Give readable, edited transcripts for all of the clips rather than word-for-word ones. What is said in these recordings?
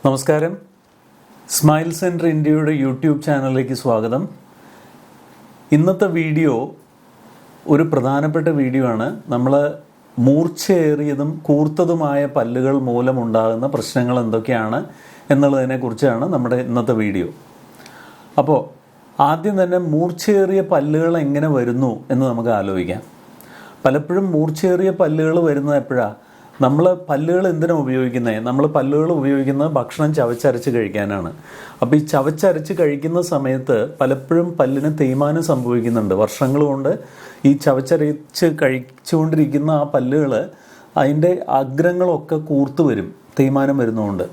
നമസ്കാരം. Smile centre ഇന്ത്യയുടെ YouTube ചാനലിലേക്ക് സ്വാഗതം. ഇന്നത്തെ വീഡിയോ ഒരു പ്രധാനപ്പെട്ട വീഡിയോ ആണ്. നമ്മൾ മൂർച്ചയേറിയതും കൂർത്തതുമായ പല്ലുകൾ മൂലമുണ്ടാകുന്ന പ്രശ്നങ്ങൾ എന്തൊക്കെയാണ് എന്നുള്ളതിനെക്കുറിച്ചാണ് നമ്മുടെ ഇന്നത്തെ വീഡിയോ. അപ്പോൾ ആദ്യം തന്നെ മൂർച്ചയേറിയ പല്ലുകൾ എങ്ങനെ വരുന്നു എന്ന് നമുക്ക് ആലോചിക്കാം. പലപ്പോഴും മൂർച്ചയേറിയ പല്ലുകൾ വരുന്നത് എപ്പോഴാണ്? നമ്മൾ പല്ലുകൾ എന്തിനാണ് ഉപയോഗിക്കുന്നത്? നമ്മൾ പല്ലുകൾ ഉപയോഗിക്കുന്നത് ഭക്ഷണം ചവച്ചരച്ച് കഴിക്കാനാണ്. അപ്പോൾ ഈ ചവച്ചരച്ച് കഴിക്കുന്ന സമയത്ത് പലപ്പോഴും പല്ലിന് തേയ്മാനം സംഭവിക്കുന്നുണ്ട്. വർഷങ്ങൾ കൊണ്ട് ഈ ചവച്ചരച്ച് കഴിച്ചുകൊണ്ടിരിക്കുന്ന ആ പല്ലുകൾ അതിൻ്റെ അഗ്രങ്ങളൊക്കെ കൂർത്ത് വരും, തേയ്മാനം വരുന്നതുകൊണ്ട്.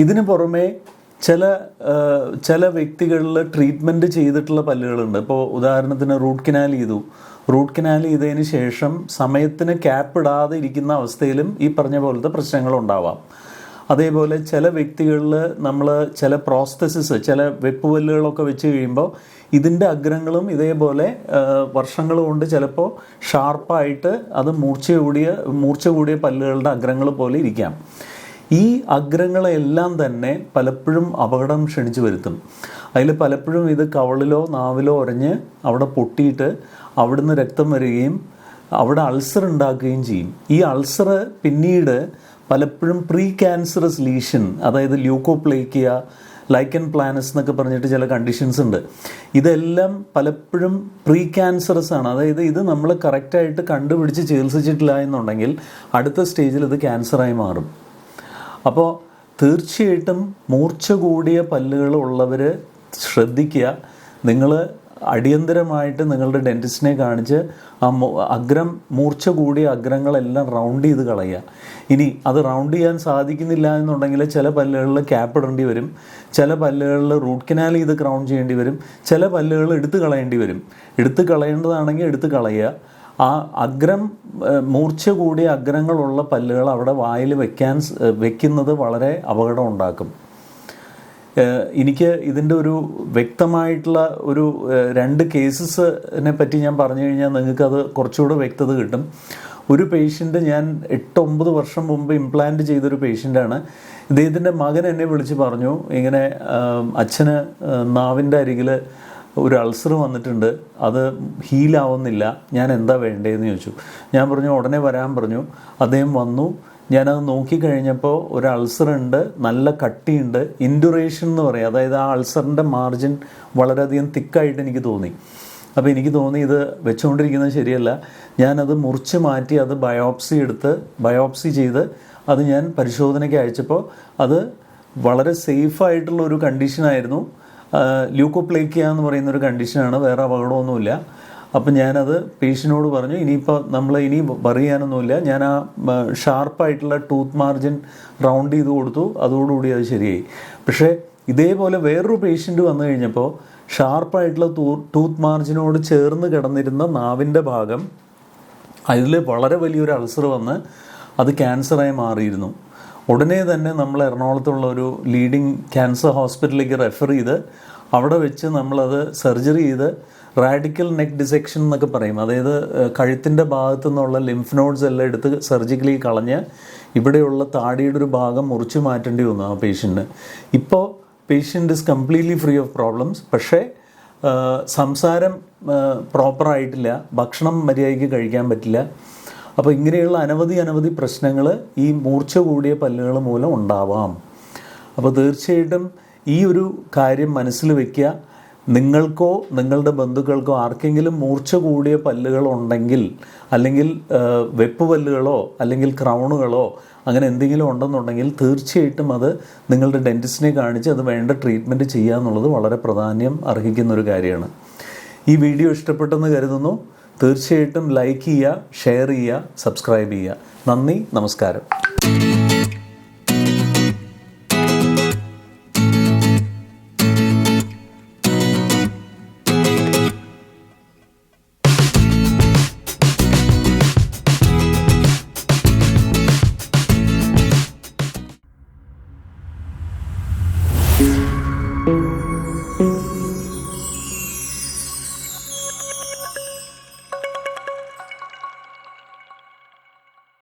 ഇതിന് പുറമെ ചില വ്യക്തികളിൽ ട്രീറ്റ്മെൻറ്റ് ചെയ്തിട്ടുള്ള പല്ലുകളുണ്ട്. ഇപ്പോൾ ഉദാഹരണത്തിന് റൂട്ട് കനാൽ ചെയ്തതിന് ശേഷം സമയത്തിന് ക്യാപ്പ് ഇടാതെ ഇരിക്കുന്ന അവസ്ഥയിലും ഈ പറഞ്ഞ പോലത്തെ പ്രശ്നങ്ങളുണ്ടാവാം. അതേപോലെ ചില വ്യക്തികളിൽ നമ്മൾ ചില പ്രോസ്തസിസ്, ചില വെപ്പുപല്ലുകളൊക്കെ വെച്ച് കഴിയുമ്പോൾ ഇതിൻ്റെ അഗ്രങ്ങളും ഇതേപോലെ വർഷങ്ങൾ കൊണ്ട് ചിലപ്പോൾ ഷാർപ്പായിട്ട് അത് മൂർച്ച കൂടിയ പല്ലുകളുടെ അഗ്രങ്ങൾ പോലെ ഇരിക്കാം. ഈ അഗ്രങ്ങളെല്ലാം തന്നെ പലപ്പോഴും അപകടം ക്ഷണിച്ചു വരുത്തും. അതിൽ പലപ്പോഴും ഇത് കവളിലോ നാവിലോ ഉരഞ്ഞ് അവിടെ പൊട്ടിയിട്ട് അവിടുന്ന് രക്തം വരികയും അവിടെ അൾസർ ഉണ്ടാക്കുകയും ചെയ്യും. ഈ അൾസർ പിന്നീട് പലപ്പോഴും പ്രീ ക്യാൻസറസ് ലീഷൻ, അതായത് ല്യൂക്കോപ്ലേക്കിയ, ലൈക്കൻ പ്ലാനസ് എന്നൊക്കെ പറഞ്ഞിട്ട് ചില കണ്ടീഷൻസ് ഉണ്ട്. ഇതെല്ലാം പലപ്പോഴും പ്രീ ക്യാൻസറസ് ആണ്. അതായത് ഇത് നമ്മൾ കറക്റ്റായിട്ട് കണ്ടുപിടിച്ച് ചികിത്സിച്ചിട്ടില്ല എന്നുണ്ടെങ്കിൽ അടുത്ത സ്റ്റേജിൽ ഇത് ക്യാൻസറായി മാറും. അപ്പോൾ തീർച്ചയായിട്ടും മൂർച്ച കൂടിയ പല്ലുകൾ ഉള്ളവർ ശ്രദ്ധിക്കുക. നിങ്ങൾ അടിയന്തരമായിട്ട് നിങ്ങളുടെ ഡെൻറ്റിസ്റ്റിനെ കാണിച്ച് ആ മൂർച്ച കൂടിയ അഗ്രങ്ങളെല്ലാം റൗണ്ട് ചെയ്ത് കളയുക. ഇനി അത് റൗണ്ട് ചെയ്യാൻ സാധിക്കുന്നില്ല എന്നുണ്ടെങ്കിൽ ചില പല്ലുകളിൽ ക്യാപ്പ് ഇടേണ്ടി വരും, ചില പല്ലുകളിൽ റൂട്ട് കനാൽ ചെയ്ത് ക്രൗൺ ചെയ്യേണ്ടി വരും, ചില പല്ലുകൾ എടുത്ത് കളയേണ്ടി വരും. എടുത്ത് കളയേണ്ടതാണെങ്കിൽ എടുത്ത് കളയുക. ആ മൂർച്ച കൂടിയ അഗ്രങ്ങളുള്ള പല്ലുകൾ അവിടെ വായിൽ വെക്കുന്നത് വളരെ അപകടം ഉണ്ടാക്കും. എനിക്ക് ഇതിൻ്റെ ഒരു വ്യക്തമായിട്ടുള്ള ഒരു 2 കേസസിനെ പറ്റി ഞാൻ പറഞ്ഞു കഴിഞ്ഞാൽ നിങ്ങൾക്കത് കുറച്ചുകൂടെ വ്യക്തത കിട്ടും. ഒരു പേഷ്യൻ്റ്, ഞാൻ 8-9 വർഷം മുമ്പ് ഇംപ്ലാന്റ് ചെയ്തൊരു പേഷ്യൻ്റാണ്. ഇദ്ദേഹത്തിൻ്റെ മകൻ എന്നെ വിളിച്ച് പറഞ്ഞു, ഇങ്ങനെ അച്ഛന് നാവിൻ്റെ അരികിൽ ഒരു അൾസർ വന്നിട്ടുണ്ട്, അത് ഹീലാവുന്നില്ല, ഞാൻ എന്താ വേണ്ടതെന്ന് ചോദിച്ചു. ഞാൻ പറഞ്ഞു ഉടനെ വരാൻ പറഞ്ഞു. അദ്ദേഹം വന്നു. ഞാനത് നോക്കിക്കഴിഞ്ഞപ്പോൾ ഒരു അൾസറുണ്ട്, നല്ല കട്ടിയുണ്ട്, ഇൻഡുറേഷൻ എന്ന് പറയും. അതായത് ആ അൾസറിൻ്റെ മാർജിൻ വളരെയധികം തിക്കായിട്ട് എനിക്ക് തോന്നി. അപ്പോൾ എനിക്ക് തോന്നി ഇത് വെച്ചുകൊണ്ടിരിക്കുന്നത് ശരിയല്ല. ഞാനത് മുറിച്ച് മാറ്റി അത് ബയോപ്സി ചെയ്ത് അത് ഞാൻ പരിശോധനയ്ക്ക് അയച്ചപ്പോൾ അത് വളരെ സേഫായിട്ടുള്ള ഒരു കണ്ടീഷനായിരുന്നു. ല്യൂക്കോപ്ലേക്കിയ എന്ന് പറയുന്നൊരു കണ്ടീഷനാണ്, വേറെ അപകടമൊന്നുമില്ല. അപ്പം ഞാനത് പേഷ്യനോട് പറഞ്ഞു, ഇനിയിപ്പോൾ നമ്മൾ ഇനി പറയാനൊന്നുമില്ല. ഞാൻ ആ ഷാർപ്പായിട്ടുള്ള ടൂത്ത് മാർജിൻ റൗണ്ട് ചെയ്ത് കൊടുത്തു, അതോടുകൂടി അത് ശരിയായി. പക്ഷേ ഇതേപോലെ വേറൊരു പേഷ്യൻ്റ് വന്നു കഴിഞ്ഞപ്പോൾ ഷാർപ്പായിട്ടുള്ള ടൂത്ത് മാർജിനോട് ചേർന്ന് കിടന്നിരുന്ന നാവിൻ്റെ ഭാഗം, അതിൽ വളരെ വലിയൊരു അൾസർ വന്ന് അത് ക്യാൻസറായി മാറിയിരുന്നു. ഉടനെ തന്നെ നമ്മൾ എറണാകുളത്തുള്ള ഒരു ലീഡിങ് ക്യാൻസർ ഹോസ്പിറ്റലിലേക്ക് റെഫർ ചെയ്ത് അവിടെ വെച്ച് നമ്മളത് സർജറി ചെയ്ത് റാഡിക്കൽ നെക്ക് ഡിസെക്ഷൻ എന്നൊക്കെ പറയും. അതായത് കഴുത്തിൻ്റെ ഭാഗത്തു നിന്നുള്ള ലിംഫ് നോഡ്സ് എല്ലാം എടുത്ത് സർജിക്കലി കളഞ്ഞ് ഇവിടെയുള്ള താടിയുടെ ഒരു ഭാഗം മുറിച്ച് മാറ്റേണ്ടി വന്നു ആ പേഷ്യൻറ്റിന്. ഇപ്പോൾ patient is completely free of problems. പക്ഷേ സംസാരം പ്രോപ്പറായിട്ടില്ല, ഭക്ഷണം മര്യാദയ്ക്ക് കഴിക്കാൻ പറ്റില്ല. അപ്പോൾ ഇങ്ങനെയുള്ള അനവധി പ്രശ്നങ്ങൾ ഈ മൂർച്ച കൂടിയ പല്ലുകൾ മൂലം ഉണ്ടാവാം. അപ്പോൾ തീർച്ചയായിട്ടും ഈ ഒരു കാര്യം മനസ്സിൽ വയ്ക്കുക. നിങ്ങൾക്കോ നിങ്ങളുടെ ബന്ധുക്കൾക്കോ ആർക്കെങ്കിലും മൂർച്ച കൂടിയ പല്ലുകൾ ഉണ്ടെങ്കിൽ, അല്ലെങ്കിൽ വെപ്പ് പല്ലുകളോ അല്ലെങ്കിൽ ക്രൗണുകളോ അങ്ങനെ എന്തെങ്കിലും ഉണ്ടെന്നുണ്ടെങ്കിൽ തീർച്ചയായിട്ടും അത് നിങ്ങളുടെ ഡെൻറ്റിസ്റ്റിനെ കാണിച്ച് അത് വേണ്ട ട്രീറ്റ്മെൻറ്റ് ചെയ്യുക എന്നുള്ളത് വളരെ പ്രാധാന്യം അർഹിക്കുന്നൊരു കാര്യമാണ്. ഈ വീഡിയോ ഇഷ്ടപ്പെട്ടെന്ന് കരുതുന്നു. തീർച്ചയായിട്ടും ലൈക്ക് ചെയ്യുക, ഷെയർ ചെയ്യുക, സബ്സ്ക്രൈബ് ചെയ്യുക. നന്ദി, നമസ്കാരം.